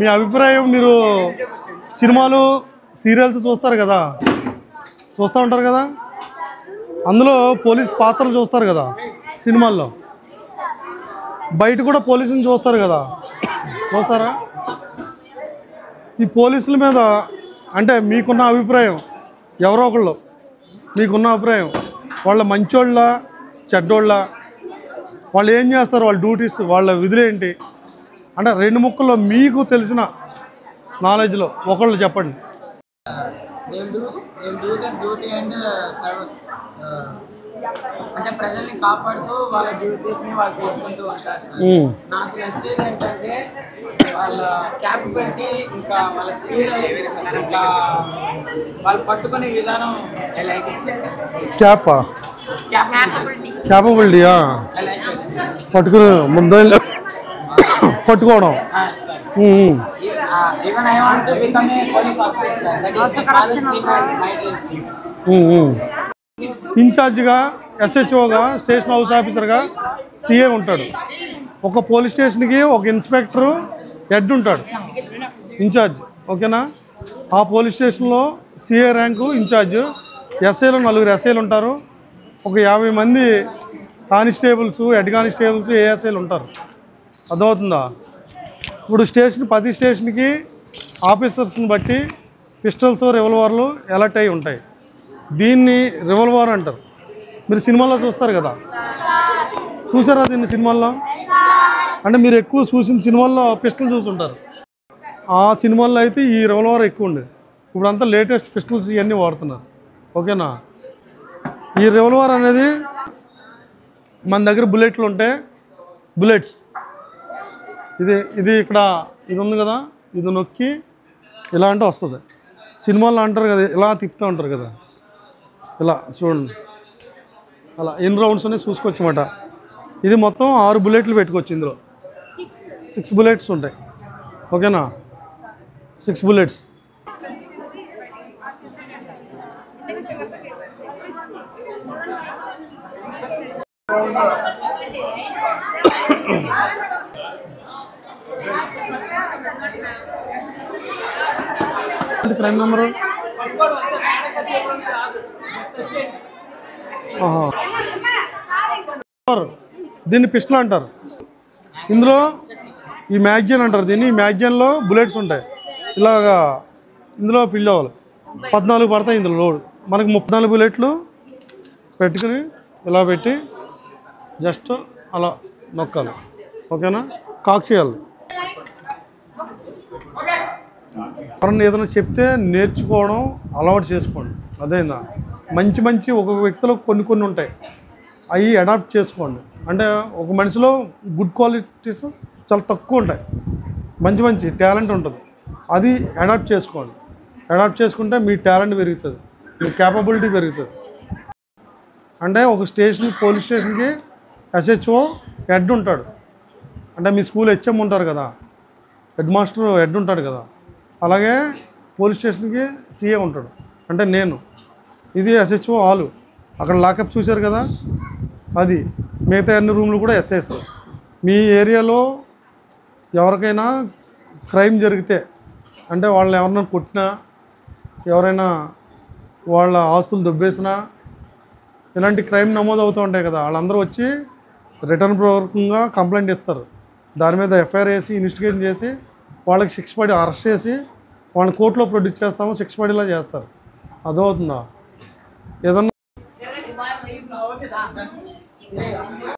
మీ అభిప్రాయం మీరు సినిమాలు సీరియల్స్ చూస్తారు కదా, చూస్తూ ఉంటారు కదా, అందులో పోలీస్ పాత్రలు చూస్తారు కదా సినిమాల్లో, బయట కూడా పోలీసుని చూస్తారు కదా, చూస్తారా? ఈ పోలీసుల మీద అంటే మీకున్న అభిప్రాయం, ఎవరో ఒకళ్ళు మీకున్న అభిప్రాయం, వాళ్ళ మంచోళ్ళ చెడ్డోళ్ళ, వాళ్ళు ఏం చేస్తారు, వాళ్ళ డ్యూటీస్, వాళ్ళ విధులు ఏంటి అంటే రెండు ముక్కల్లో మీకు తెలిసిన నాలెడ్జ్లో ఒకళ్ళు చెప్పండి. అంటే ప్రజల్ని కాపాడుతూ వాళ్ళ డ్యూటీస్ని వాళ్ళు చేసుకుంటూ ఉంటారు సార్. నాకు నచ్చేది ఏంటంటే వాళ్ళ క్యాపబిలిటీ, ఇంకా వాళ్ళ స్పీడ్, ఇంకా వాళ్ళు పట్టుకునే విధానం. క్యాపబిలిటీయా పట్టుకుని ముందు పట్టుకోవడం. Even I want to become a police officer sir. That is my father's dream and my dream. ఇన్ఛార్జిగా, ఎస్హెచ్ఓగా, స్టేషన్ హౌస్ ఆఫీసర్గా సిఏ ఉంటాడు. ఒక పోలీస్ స్టేషన్కి ఒక ఇన్స్పెక్టరు హెడ్ ఉంటాడు, ఇన్ఛార్జ్. ఓకేనా? ఆ పోలీస్ స్టేషన్లో సిఏ ర్యాంకు ఇన్ఛార్జ్, ఎస్ఐలు 4 ఎస్ఐలు ఉంటారు, ఒక 50 మంది కానిస్టేబుల్స్, హెడ్ కానిస్టేబుల్స్, ఏఎస్ఐలు ఉంటారు. అర్థమవుతుందా? ఇప్పుడు 10 స్టేషన్కి ఆఫీసర్స్ని బట్టి పిస్టల్స్, రివల్వర్లు అలర్ట్ అయి ఉంటాయి. దీన్ని రివల్వర్ అంటారు. మీరు సినిమాల్లో చూస్తారు కదా, చూసారా దీన్ని సినిమాల్లో? అంటే మీరు ఎక్కువ చూసిన సినిమాల్లో పిస్టల్ చూసుంటారు. ఆ సినిమాల్లో అయితే ఈ రివల్వర్ ఎక్కువ ఉండేది. ఇప్పుడంతా లేటెస్ట్ పిస్టల్స్ ఇవన్నీ వాడుతున్నారు. ఓకేనా? ఈ రివల్వర్ అనేది మన దగ్గర బుల్లెట్లు ఉంటాయి, బుల్లెట్స్. ఇది ఇక్కడ ఇది ఉంది కదా, ఇది నొక్కి ఇలా అంటే వస్తుంది. సినిమాల్లో అంటారు కదా, ఇలా తిప్పుతూ ఉంటారు కదా, ఇలా చూడండి, అలా ఎన్ని రౌండ్స్ ఉన్నాయి చూసుకోవచ్చు అన్నమాట. ఇది మొత్తం 6 బుల్లెట్లు పెట్టుకోవచ్చు. ఇందులో 6 బుల్లెట్స్ ఉంటాయి. ఓకేనా? 6 బుల్లెట్స్. క్రైమ్ నెంబరు దీన్ని పిస్టల్ అంటారు. ఇందులో ఈ మ్యాగజైన్ అంటారు దీన్ని. ఈ మ్యాగజైన్లో బుల్లెట్స్ ఉంటాయి. ఇలాగా ఇందులో ఫిల్ అవ్వాలి. 14 పడతాయి ఇందులో లోడ్. మనకు 34 బుల్లెట్లు పెట్టుకుని ఇలా పెట్టి జస్ట్ అలా నొక్కాలి. ఓకేనా? కాక్ చేయాలి. ఎవరన్నా ఏదైనా చెప్తే నేర్చుకోవడం అలవాటు చేసుకోండి. అదేందా మంచి ఒక వ్యక్తిలో కొన్ని ఉంటాయి, అవి అడాప్ట్ చేసుకోండి. అంటే ఒక మనిషిలో గుడ్ క్వాలిటీస్ చాలా తక్కువ ఉంటాయి, మంచి టాలెంట్ ఉంటుంది, అది అడాప్ట్ చేసుకోండి. అడాప్ట్ చేసుకుంటే మీ టాలెంట్ పెరుగుతుంది, మీ క్యాపబిలిటీ పెరుగుతుంది. అంటే ఒక పోలీస్ స్టేషన్కి ఎస్హెచ్ఓ హెడ్ ఉంటాడు. అంటే మీ స్కూల్ హెచ్ఎం ఉంటారు కదా, హెడ్ మాస్టర్ హెడ్ ఉంటాడు కదా, అలాగే పోలీస్ స్టేషన్కి సిఏ ఉంటాడు. అంటే నేను, ఇది ఎస్హెచ్ఓ హాలు. అక్కడ లాకప్ చూశారు కదా, అది. మిగతా అన్ని రూమ్లు కూడా ఎస్ఎస్. మీ ఏరియాలో ఎవరికైనా క్రైమ్ జరిగితే, అంటే వాళ్ళని ఎవరైనా కొట్టినా, ఎవరైనా వాళ్ళ ఆస్తులు దొబ్బేసినా, ఇలాంటి క్రైమ్ నమోదు అవుతూ ఉంటాయి కదా, వాళ్ళందరూ వచ్చి రిటర్న్ పూర్వకంగా కంప్లైంట్ ఇస్తారు. దాని మీద ఎఫ్ఐఆర్ వేసి ఇన్వెస్టిగేషన్ చేసి వాళ్ళకి శిక్ష పడి అరెస్ట్ చేసి వాళ్ళని కోర్టులో ప్రొడ్యూస్ చేస్తాము, శిక్ష పడేలా చేస్తారు. అర్థమవుతుందా? ఏదన్నా